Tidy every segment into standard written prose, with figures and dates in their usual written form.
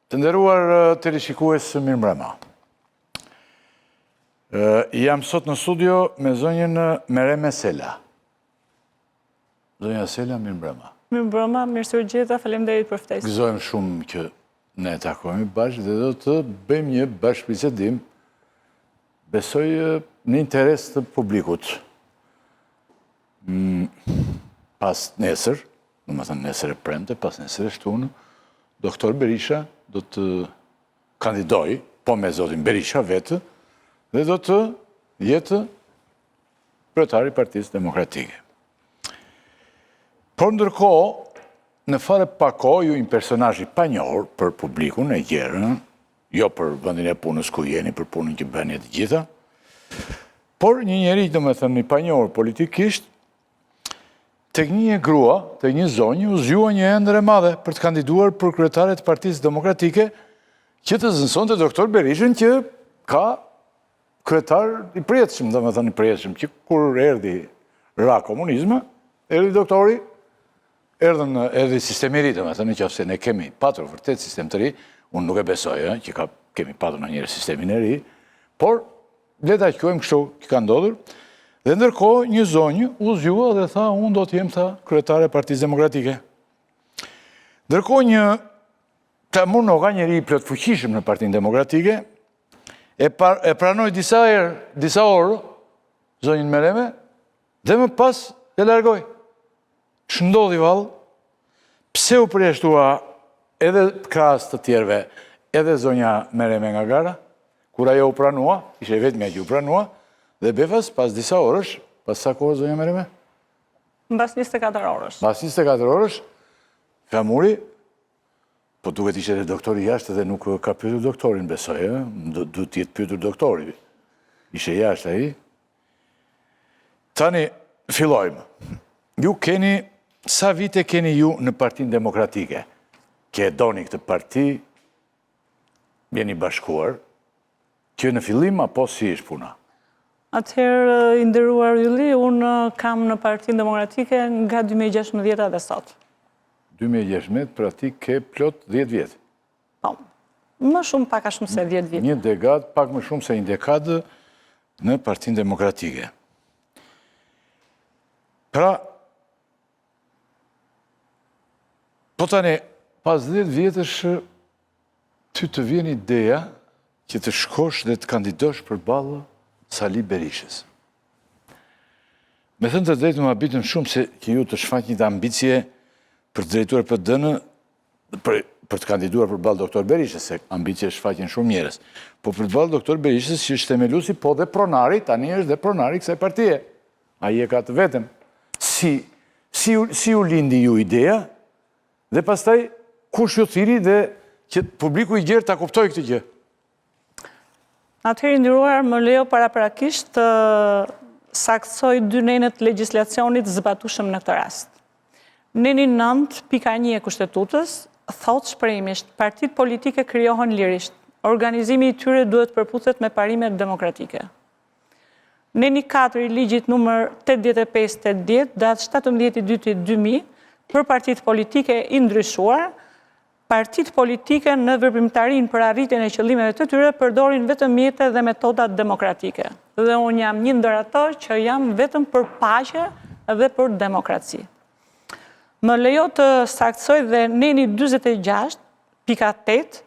Të nderuar teleshikues, mirëmbrëma. Jam sot në studio me zonjën Mereme Sela. Zonja Sela, mirëmbrëma. Mirëmbrëma, mirë se u gjeta, faleminderit për ftesën. Gëzojmë shumë që ne takohemi bashkë dhe do të bëjmë një bashkëbisedim, besoj në interes të publikut. Pas nesër, do të thënë nesër e premte, pas nesër e shtunë, doktor Berisha do të kandidoj, po me zotin Berisha vetë, dhe do të jetë kryetari i Partisë Demokratike. Por ndërkohë, në fare pa kohë, ju një personazh i panjohur për publikun e gjerë, jo për vendin e punës ku jeni, për punën që bëni të gjitha, por një njerëz, domethënë, i panjohur politikisht, tek një grua, tek një zonjë, u zgjua një ëndër e madhe për të kandiduar për kryetare të Partisë Demokratike, që të zënësonte doktor Berishën që ka kryetar i përjetshëm, domethënë i përjetshëm, që kur erdhi ra komunizmi, erdhi doktori, erdhi sistemi i ri, domethënë nëse ne kemi patur vërtet sistem të ri, unë nuk e besoj që kemi patur ndonjëherë sistemin e ri, por le ta quajmë kështu që ka ndodhur. Dhe ndërkohë një zonjë u zgjua dhe tha, unë do të jem kryetare e Partisë Demokratike. Ndërkohë një Tamur Noga, njeri i plot fuqishëm në Partinë Demokratike, e pranoi disa orë zonjën Mereme, dhe më pas e largoi. Ç'ndodhi vallë? Pse u përjashtua edhe krahas të tjerëve, edhe zonja Mereme nga gara, kur ajo u pranua, ishte vetmja që u pranua, dhe befas, pas disa orësh, pas sa kohë zonja Mereme? Mbas 24 orësh. Mbas 24 orësh, flamuri, po duket ishte edhe doktori jashtë dhe nuk ka pyetur doktorin, besoj, duhet të jetë pyetur doktori. Ishte jashtë ai. Tani, fillojmë. Ju keni, sa vite keni ju në Partinë Demokratike? Që e doni këtë parti, jeni bashkuar, që në fillim apo si është puna? Atëherë, i nderuar Ylli, unë kam në Partinë Demokratike nga 2016 dhe sot. 2016, pra ti ke plot 10 vjetë? Po, më shumë pak a shumë se 10 vjetë. Një dekadë, pak më shumë se një dekadë në Partinë Demokratike. Pra, po tani, pas 10 vjetësh, ty të vjen ideja që të shkosh dhe të kandidosh përballë Sali Berishës. Me thënë të drejtë më abitën shumë se që ju të shfaqni të ambicje për të drejtuar PD-n, për të kandiduar përballë doktor Berishës, se ambicje shfaqen shumë njerëz. Po përballë doktor Berishës që është themeluesi, po dhe pronari, tani është dhe pronari kësaj partie. Ai e ka të vetëm. Si u lindi ju ideja, dhe pastaj kush ju thiri dhe që publiku i gjerë ta kuptoj këtë gjë? Atëherë, nderuar, më lejo paraprakisht të saktësoj 2 nenët legjislacionit zbatueshëm në këtë rast. Neni 9.1 e Kushtetutës thot shprehimisht, partitë politike krijohen lirisht. Organizimi i tyre duhet përputhet me parimet demokratike. Neni 4 i ligjit numër 85/80 datë 17/2/2000 për partitë politike i ndryshuar, partitë politike në veprimtarinë për arritjen e qëllimeve të tyre përdorin vetëm mjete dhe metodat demokratike. Dhe unë jam një ndër ato që jam vetëm për paqe dhe për demokraci. Më lejo të saktësoj dhe neni 46.8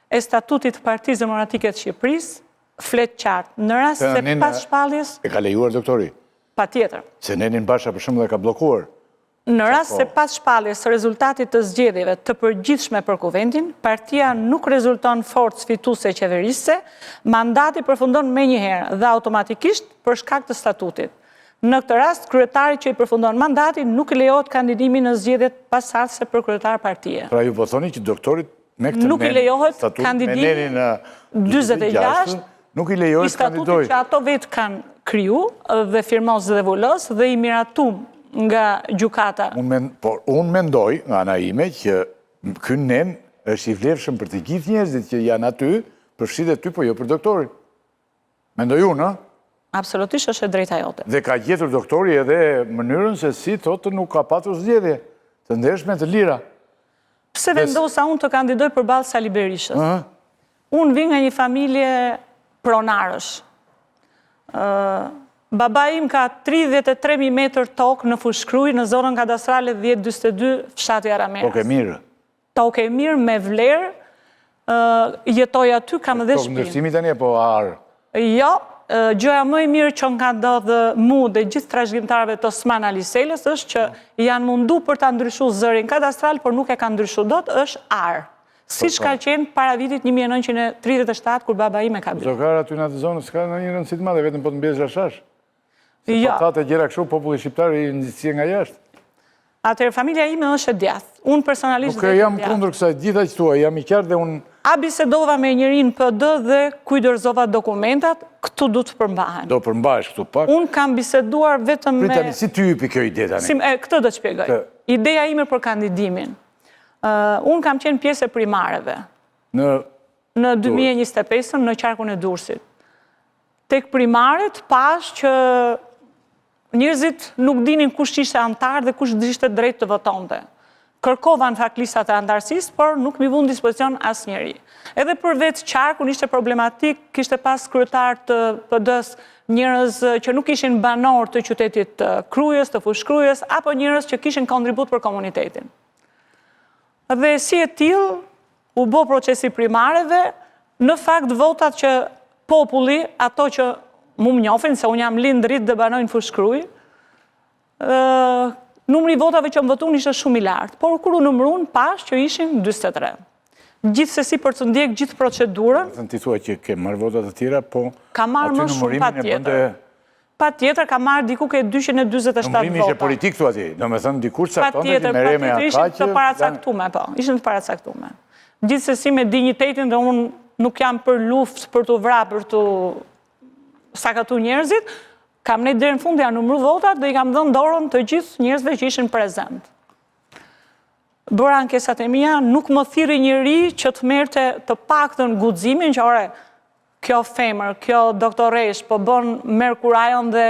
e statutit Partisë Demokratike të Shqipërisë flet qartë. Në rast se pas shpalljes... E ka lejuar doktori? Patjetër. Se nenin Basha për shembull e ka bllokuar? Në rast se pas shpalljes së rezultatit të zgjedhjeve të përgjithshme për kuvendin, partia nuk rezulton forcë fituese qeverisëse, mandati përfundon menjëherë dhe automatikisht për shkak të statutit. Në këtë rast, kryetari që i përfundon mandati nuk i lejohet kandidimi në zgjedhjet posaçëse për kryetar partie. Pra ju po thoni që doktorit me këtë nuk i lejohet kandidimi 46, nuk i lejohet i statutit që ato vetë kanë kriju dhe firmos dhe vullos dhe i miratum nga gjykata. Unë mendoj, nga ana ime, që ky nen është i vlefshëm për të gjithë njerëzit që janë aty, përfshirë ty, po jo për doktorin. Mendoj unë, Absolutisht është e drejta jote. Dhe ka gjetur doktori edhe mënyrën se si thotë nuk ka patur zgjedhje, të ndershme të lira. Pse vendosa unë të kandidoj përballë Sali Berishës? Unë vi nga një familje pronarësh. Baba im ka 33.000 metër tokë në Fushkruj, në zonën kadastrale 1042, fshati Arameras. Tokë e mirë. Tokë e mirë, me vlerë, jetoj aty, kam edhe Tokë shtëpi. ndërtimi tani apo arë? Jo, gjëja më e mirë që nga ndodhë mu dhe gjithë trashëgimtarëve të Osman Aliselës është që janë mundu për ta ndryshu zërin kadastral, por nuk e ka ndryshu dot, është arë. Siç ka qenë para vitit 1937, kur baba ime ka bërë. Zokarë aty në atë zonë, s'ka në një rëndësit madhe, vetëm po të mbjes rashash. Se Jo. patate gjera kështu, populli shqiptar i nxitësie nga jashtë. Atëherë, familja ime është e djathtë. Unë personalisht Nuk jam kundër kësaj, gjitha që tua, jam i qartë dhe unë... A bisedova me njërin PD dhe kujdërzova dokumentat, këtu du të përmbahen. Do përmbahesh këtu pak. Unë kam biseduar vetëm me... Pritani, si ty ypi kjo ide tani? Këtë do të shpjegoj. Ideja ime për kandidimin. Unë kam qenë pjesë e primareve. Në 2025 në qarkun e Durrësit. Tek primaret pash që njerëzit nuk dinin kush ishte antar dhe kush ishte drejt të votonte. Kërkova në fakt listat e antarësisë, por nuk mi vun dispozicion asnjëri. Edhe për vetë qarkun ishte problematik, kishte pas kryetar të PD-s njerëz që nuk ishin banor të qytetit të Krujës, të Fushkrujës, apo njerëz që kishin kontribut për komunitetin. Dhe si e tillë, u bë procesi primareve, në fakt votat që populli, ato që mu më njofin, se unë jam lindrit dhe banoj në Fushkruj, numri votave që më votun ishte shumë i lartë, por kur u numërun pash që ishin 43. Gjithsesi për të ndjek gjithë procedurën. Thënë ti thua që ke marrë votat të tjera, po... Ka marrë më shumë pa tjetër. Pa tjetër ka marrë diku ke 247 vota. Numërimi ishte politik, thua ti, do me thënë dikur caktonte që mereme ata që... Ishin të paracaktume, po, ishin të paracaktume. Gjithsesi me dignitetin dhe unë nuk jam për luftë, për të vrarë, për të sakatu njerëzit, kam ne deri në fund janë numëruar votat dhe i kam dhënë dorën të gjithë njerëzve që ishin prezent. Bëra ankesat e mia, nuk më thirri njëri që të merrte të paktën guximin që ore, kjo femër, kjo doktoresh, po merr kurajon dhe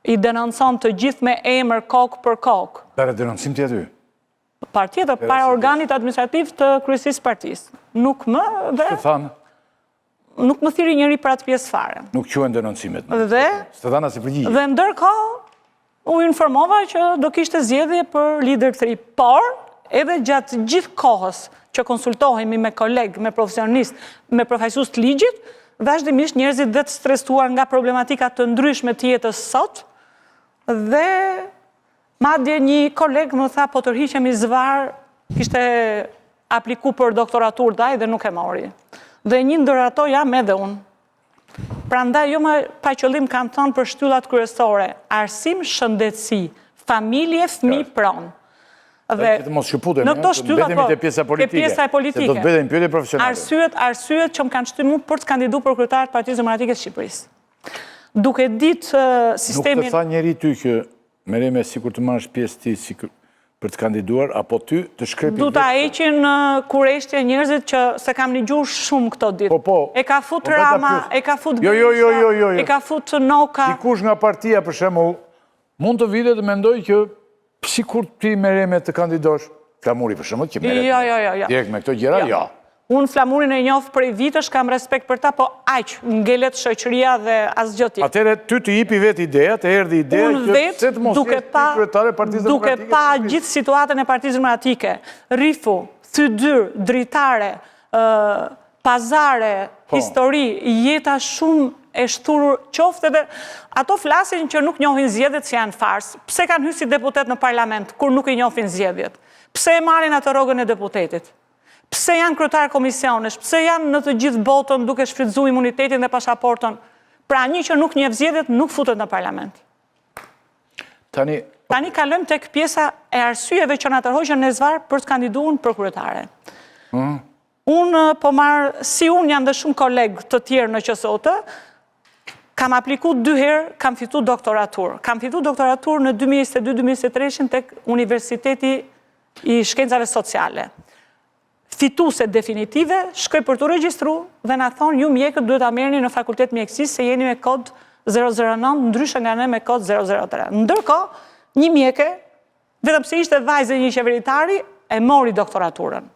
i denoncon të gjithë me emër kokë për kokë. Para denoncim ti aty? Tjetër, para organit administrativ të kryesisë partisë. Nuk më dhe... Të thanë? Nuk më thiri njëri për atë pjesë fare. Nuk quen denoncimet. Dhe... Së të dhana si përgjigje. Dhe ndërkohë, u informova që do kishte zgjedhje për lider të ri. Por, edhe gjatë gjithë kohës që konsultohemi me kolegë, me profesionistë, me përfaqësues të ligjit, vazhdimisht njerëzit dhe të stresuar nga problematika të ndryshme të jetës sot, dhe madje një kolegë më tha, po tërhiqemi zvar, kishte apliku për doktoratur daj dhe nuk e mori. Dhe një ndër ato jam edhe unë. Prandaj jo më pa qëllim kam thënë për shtyllat kryesore, arsim, shëndetësi, familje, fëmijë, pronë. Dhe në këto shtyllat po, ke pjesa e politike. Se do të bëjmë pyetje profesionale. Arsyet që më kanë shtyr mua për të kandiduar për kryetar të Partisë Demokratike të Shqipërisë. Duke ditë sistemin... Nuk të tha njeri ty që merreme sikur të marrësh pjesë ti për të kandiduar, apo ty të shkrepi... Du ta heqin kureshtje njerëzit që se kam një gjurë shumë këto ditë. E ka fut Rama, e ka fut Berisha, e ka fut Noka. Dikush nga partia, për shembull, mund të vide dhe mendoj që sikur ti merreme të kandidosh, Flamuri për shembull, që merret direkt me këto gjëra, jo. Unë Flamurin e njoh prej vitesh, kam respekt për ta, po aq ngelet shoqëria dhe asgjë tjetër. Atëherë ty të jipi vetë ideja, të erdhi ideja që se të mos jesh kryetare e Partisë Demokratike. Duke pa gjithë situatën e Partisë Demokratike, Rifu, Thydyr, dritare, pazare, histori, jeta shumë e shturur qofte dhe ato flasin që nuk njohin zgjedhjet se janë fars. Pse kanë hyrë si deputet në parlament kur nuk i njohin zgjedhjet? Pse e marrin atë rrogën e deputetit? Pse janë kryetar komisionesh, pse janë në të gjithë botën duke shfrytzuar imunitetin dhe pasaportën? Pra një që nuk njeh zgjedhjet nuk futet në parlament. Tani kalojmë tek pjesa e arsyeve që na tërhoqën në zvar për të kandiduar për kryetare. Unë po marr, si unë janë dhe shumë kolegë të tjerë në QSOT, kam aplikuar 2 herë, kam fituar doktoratur. Kam fituar doktoratur në 2022-2023 tek Universiteti i Shkencave Sociale. Fituse definitive, shkoj për të regjistru dhe na thonë ju mjekët duhet ta merrni në fakultet mjekësisë se jeni me kod 009, ndryshe nga ne me kod 003. Ndërkohë, një mjeke, vetëm se ishte vajzë e një qeveritari, e mori doktoraturën.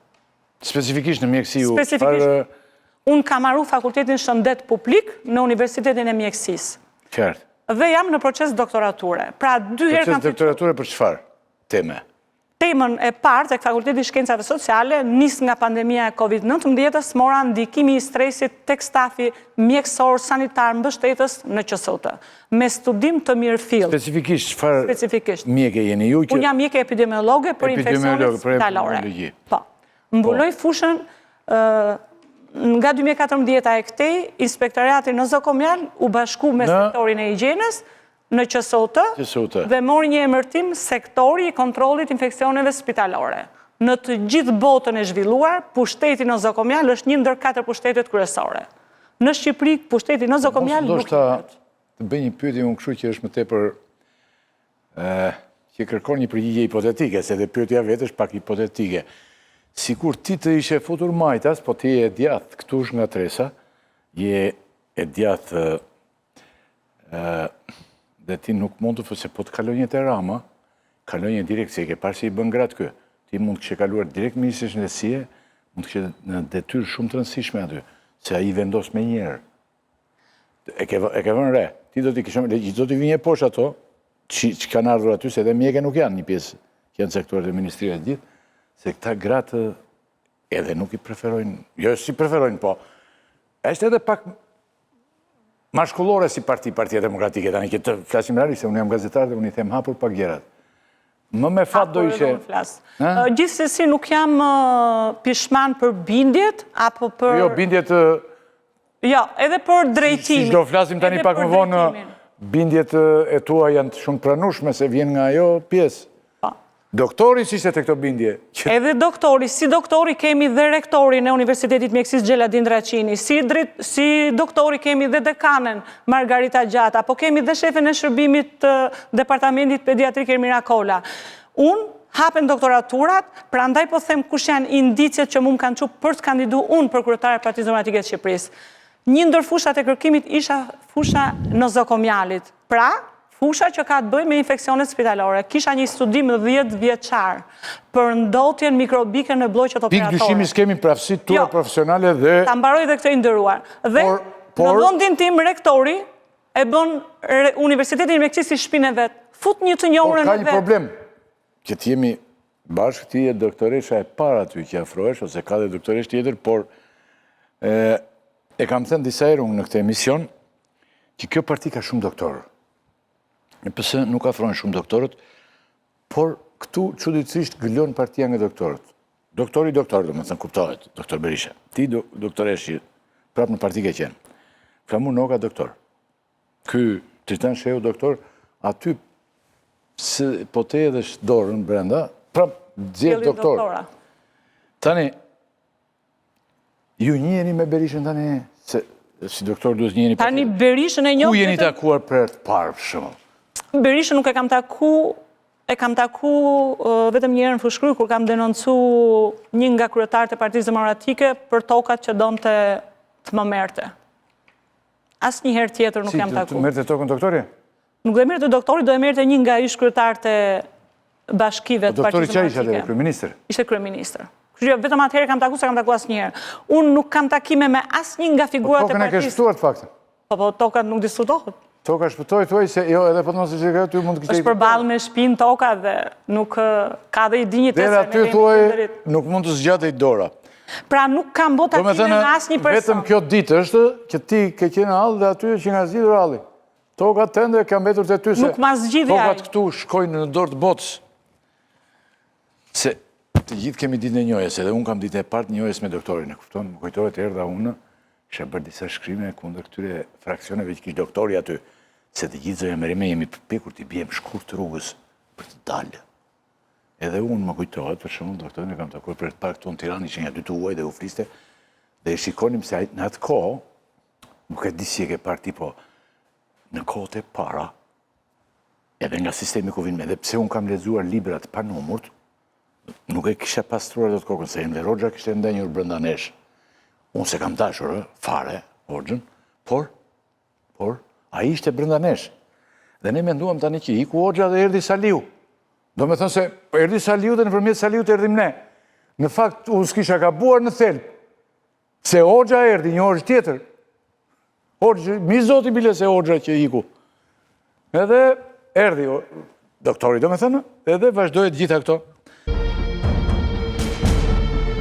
Specifikisht në mjekësi u... Specifikisht. Unë kam marru fakultetin shëndet publik në Universitetin e Mjekësisë. Qartë. Dhe jam në proces doktorature. Pra, 2 herë kam... Proces doktorature për çfarë teme? Temën e parë tek Fakulteti i Shkencave Sociale, nis nga pandemia e COVID-19, mora ndikimi i stresit tek stafi mjekësor sanitar mbështetës në QSUT, me studim të mirëfillt. Specifikisht çfarë mjeke jeni ju? Unë jam mjeke epidemiologe për infeksionet spitalore. Po. Mbuloj fushën nga 2014 e këtej, Inspektorati Nozokomial u bashku me sektorin e higjienës në QSUT dhe mori një emërtim sektori i kontrollit infeksioneve spitalore. Në të gjithë botën e zhvilluar, pushteti nozokomial është një ndër 4 pushtetet kryesore. Në Shqipëri, pushteti nozokomial nuk është. Të bëj një pyetje unë kështu që është më tepër që kërkon një përgjigje hipotetike, se dhe pyetja vetë është pak hipotetike. Sikur ti të ishe futur majtas, po ti e djathtë këtush nga Tresa, je e djathtë dhe ti nuk mund të fëse po të kalonjet e Rama, kalonjet direkt, se e ke parë si i bën gratë kë. Ti mund të kështë kaluar direkt Ministri Shëndetësie, mund të kështë në detyrë shumë të rëndësishme aty, se a i vendos me njerë. E ke vënë re, ti do t'i vinje poshtë ato, që kanë ardhur aty, se edhe mjeke nuk janë një pjesë, që janë sektorët e Ministrive të gjithë, se këta gratë edhe nuk i preferojnë, jo si preferojnë, po, është edhe pak mashkullore si Partia Demokratike, tani që të flasim realisht, se unë jam gazetar dhe unë i them hapur pak gjerat. Më me fat do ishe... Gjithsesi nuk jam pishman për bindjet, apo për... Jo, bindjet... Jo, edhe për drejtimin. Si do flasim tani pak më vonë, bindjet e tua janë shumë pranueshme, se vjen nga ajo pjesë. Doktori si ishte të këto bindje? Edhe doktori, si doktori kemi dhe rektori në Universitetit Mjekësisë Gjeladin Draqini, si doktori kemi dhe dekanen Margarita Gjata, apo kemi dhe shefen e shërbimit të Departamentit Pediatrik Ermira Kola. Unë hapen doktoraturat, pra ndaj po them kush janë indicet që mu më kanë qupë për të kandidu unë për kryetare e Partisë Demokratike të Shqipërisë. Një ndër fushat e kërkimit isha fusha nozokomialit. Pra, fusha që ka të bëjë me infeksionet spitalore. Kisha një studim 10 vjeçar për ndotjen mikrobike në bloqet operatore. Pikë dyshimi s'kemi prafësit tua profesionale dhe... Ta mbaroj dhe këtë ndëruar. Dhe në vendin tim rektori e bën Universitetin e Mjekësisë Shpinë e vet. Fut një të njohur në vet. Ka një problem. Që të jemi bashkë, ti e doktoresha e para ty që afrohesh, ose ka dhe doktoresh tjetër, por e kam thënë disa herë unë në këtë emision që kjo parti ka shumë doktorë. Pëse nuk afrohen shumë doktorët, por këtu çuditësisht gëllon partia nga doktorët. Doktori, do më thënë kuptohet, doktor Berisha. Ti doktoresh prapë në parti ke qenë. Flamur Noka doktor. Ky Tritan Shehu doktor, aty po te edhe dorën brenda, prapë zjedh doktor. Tani, ju njeni me Berishën tani, si doktor duhet njeni... Tani Berishën e njohë... Ku jeni takuar për të parë për shumë? Berishën nuk e kam taku vetëm një herë në Fushkryj, kur kam denoncu një nga kryetarët e Partisë Demokratike për tokat që donte të më merrte. Asnjë herë tjetër nuk jam taku. Si, të merrte tokën doktori? Nuk do e merrte doktori, do e merrte një nga ish kryetarët e bashkive të Partisë Demokratike. Doktori çfarë ishte, kryeministër? Ishte kryeministër. Kështu vetëm atëherë kam taku, se kam taku asnjëherë. Unë nuk kam takime me asnjë nga figurat e Partisë. Tokën e ke shtuar të faktin. Po tokat nuk diskutohet. Toka shpëtoj, thuaj se jo, edhe po të mos që ty mund të kështë... është përballë me shtëpinë toka dhe nuk ka dhe i dinjitet... Dera ty thuaj, nuk mund të zgjatej dora. Pra nuk kam bo takime në asnjë person. Vetëm kjo ditë është që ti ke qenë hall dhe aty që nga zgjidhur halli. Tokat tënde ka mbetur te ty se... Nuk ma zgjidhja. Tokat këtu shkojnë në dorë të botës. Se të gjithë kemi ditë në njohjes, edhe unë kam ditë e partë njohjes me doktorin. E kupton, më kujtohet erdha unë, kisha bërë disa shkrime kundër këtyre fraksioneve që kishte doktori aty. Se të gjithë zëja merime jemi përpikur t'i bjem shkurt rrugës për të dalë. Edhe unë më kujtohet, për shumë, doktorin e kam takuar për të parë këtu në Tirani që nga dy të uaj dhe u fliste, dhe e shikonim se në atë kohë, nuk e di si e ke parti, po në kohët e para, edhe nga sistemi ku vinë me, dhe pse unë kam lexuar librat pa numurt, nuk e kisha pastruar do të kokën, se Emre Hoxha kishte ndenjur brenda nesh. Unë se kam dashur, fare, Hoxhën, por, a ishte brenda nesh. Dhe ne menduam tani që iku Hoxha dhe erdhi Saliu. Do me thënë se erdi Saliu dhe nëpërmjet Saliu të erdim ne. Në fakt, u s'kisha gabuar në thelb. Se Hoxha erdi, një Hoxhë tjetër. Mi zoti bile se Hoxha që iku. Edhe erdi doktori, do me thënë, edhe vazhdojë gjitha këto.